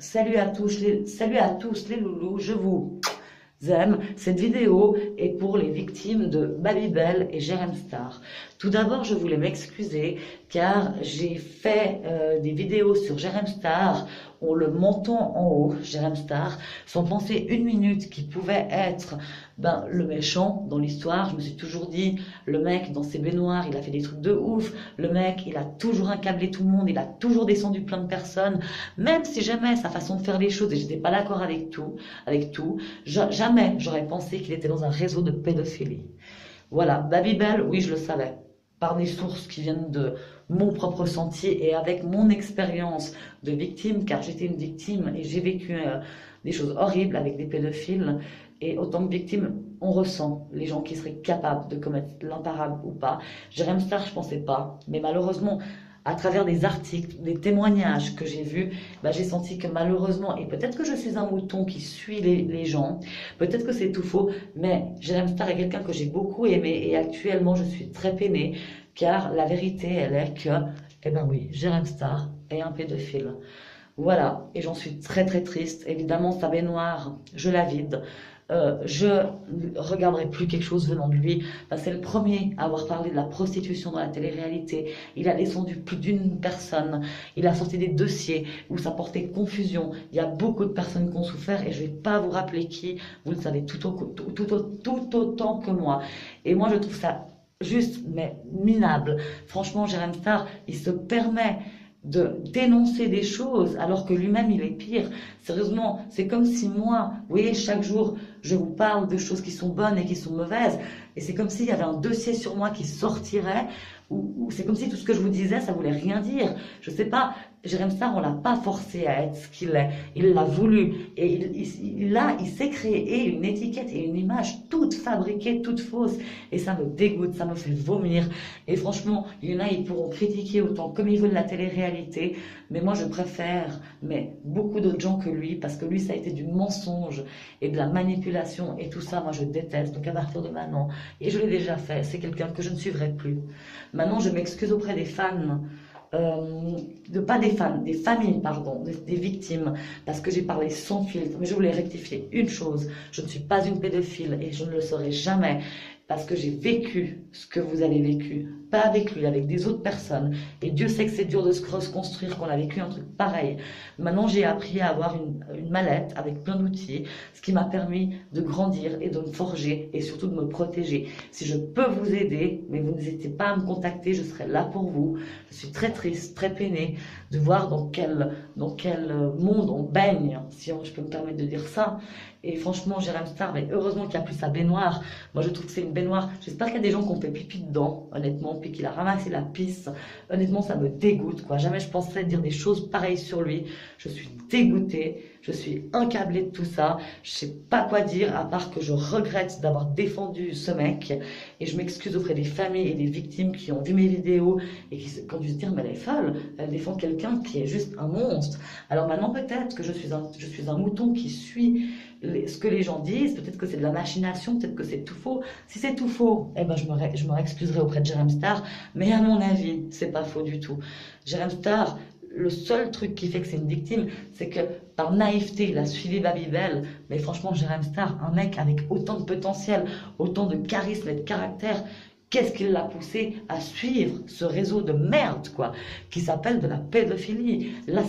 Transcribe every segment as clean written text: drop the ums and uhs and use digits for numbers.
Salut à tous les loulous, je vous aime. Cette vidéo est pour les victimes de Babybel et Jérém Star. Tout d'abord, je voulais m'excuser car j'ai fait des vidéos sur Jérém Star, on le menton en haut, Jérém Star, sans penser une minute qu'il pouvait être le méchant dans l'histoire. Je me suis toujours dit, le mec dans ses baignoires, il a fait des trucs de ouf, le mec il a toujours accablé tout le monde, il a toujours descendu plein de personnes, même si jamais sa façon de faire les choses, et j'étais pas d'accord avec tout, jamais j'aurais pensé qu'il était dans un réseau de pédophilie. Voilà, Babybel, oui je le savais, par des sources qui viennent de mon propre ressenti et avec mon expérience de victime, car j'étais une victime et j'ai vécu des choses horribles avec des pédophiles. Et autant que victime, on ressent les gens qui seraient capables de commettre l'imparable ou pas. Jérém Star, je pensais pas, mais malheureusement, à travers des articles, des témoignages que j'ai vus, j'ai senti que malheureusement, et peut-être que je suis un mouton qui suit les gens, peut-être que c'est tout faux, mais Jérém Star est quelqu'un que j'ai beaucoup aimé et actuellement je suis très peinée, car la vérité, elle est que, oui, Jérém Star est un pédophile. Voilà, et j'en suis très très triste. Évidemment, sa baignoire, je la vide. Je ne regarderai plus quelque chose venant de lui. C'est le premier à avoir parlé de la prostitution dans la télé-réalité. Il a descendu plus d'une personne. Il a sorti des dossiers où ça portait confusion. Il y a beaucoup de personnes qui ont souffert et je ne vais pas vous rappeler qui. Vous le savez tout autant que moi. Et moi, je trouve ça juste, mais minable. Franchement, Jérém Star, il se permet de dénoncer des choses alors que lui-même il est pire. Sérieusement, c'est comme si moi, vous voyez, chaque jour je vous parle de choses qui sont bonnes et qui sont mauvaises, et c'est comme s'il y avait un dossier sur moi qui sortirait, ou c'est comme si tout ce que je vous disais ça voulait rien dire. Je sais pas, Jérém Star, on l'a pas forcé à être ce qu'il est, il l'a voulu, et il s'est créé une étiquette et une image toute fabriquée, toute fausse, et ça me dégoûte, ça me fait vomir. Et franchement, il y en a, ils pourront critiquer autant comme ils veulent la télé-réalité, mais moi je préfère beaucoup d'autres gens que lui, parce que lui ça a été du mensonge et de la manipulation et tout ça, moi je déteste. Donc à partir de maintenant, et je l'ai déjà fait, c'est quelqu'un que je ne suivrai plus. Maintenant je m'excuse auprès des fans, des familles, pardon, des victimes, parce que j'ai parlé sans filtre. Mais je voulais rectifier une chose, je ne suis pas une pédophile et je ne le serai jamais, parce que j'ai vécu ce que vous avez vécu, pas avec lui, avec des autres personnes, et Dieu sait que c'est dur de se reconstruire qu'on a vécu un truc pareil. Maintenant j'ai appris à avoir une mallette avec plein d'outils, ce qui m'a permis de grandir et de me forger et surtout de me protéger. Si je peux vous aider, mais vous n'hésitez pas à me contacter, je serai là pour vous. Je suis très triste, très peinée de voir dans quel monde on baigne, si je peux me permettre de dire ça. Et franchement, Jérém Star, heureusement qu'il n'y a plus sa baignoire. Moi, je trouve que c'est une baignoire. J'espère qu'il y a des gens qui ont fait pipi dedans, honnêtement, puis qu'il a ramassé la pisse. Honnêtement, ça me dégoûte, quoi. Jamais je penserais dire des choses pareilles sur lui. Je suis dégoûtée. Je suis incablée de tout ça. Je sais pas quoi dire, à part que je regrette d'avoir défendu ce mec. Et je m'excuse auprès des familles et des victimes qui ont vu mes vidéos et qui ont dû se dire, mais elle est folle. Elle défend quelqu'un qui est juste un monstre. Alors maintenant, peut-être que je suis un mouton qui suit ce que les gens disent, peut-être que c'est de la machination, peut-être que c'est tout faux. Si c'est tout faux, je me réexcuserai auprès de Jérém Star, mais à mon avis, c'est pas faux du tout. Jérém Star, le seul truc qui fait que c'est une victime, c'est que par naïveté, il a suivi Babybel, mais franchement, Jérém Star, un mec avec autant de potentiel, autant de charisme et de caractère, qu'est-ce qui l'a poussé à suivre ce réseau de merde, quoi, qui s'appelle de la pédophilie? Là,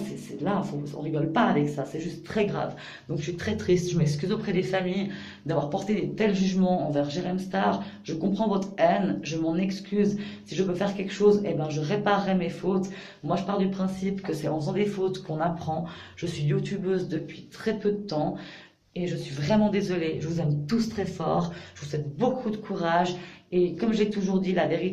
on rigole pas avec ça, c'est juste très grave. Donc je suis très triste, je m'excuse auprès des familles d'avoir porté des tels jugements envers Jérém Star. Je comprends votre haine, je m'en excuse. Si je peux faire quelque chose, je réparerai mes fautes. Moi, je pars du principe que c'est en faisant des fautes qu'on apprend. Je suis youtubeuse depuis très peu de temps. Et je suis vraiment désolée, je vous aime tous très fort, je vous souhaite beaucoup de courage, et comme j'ai toujours dit, la vérité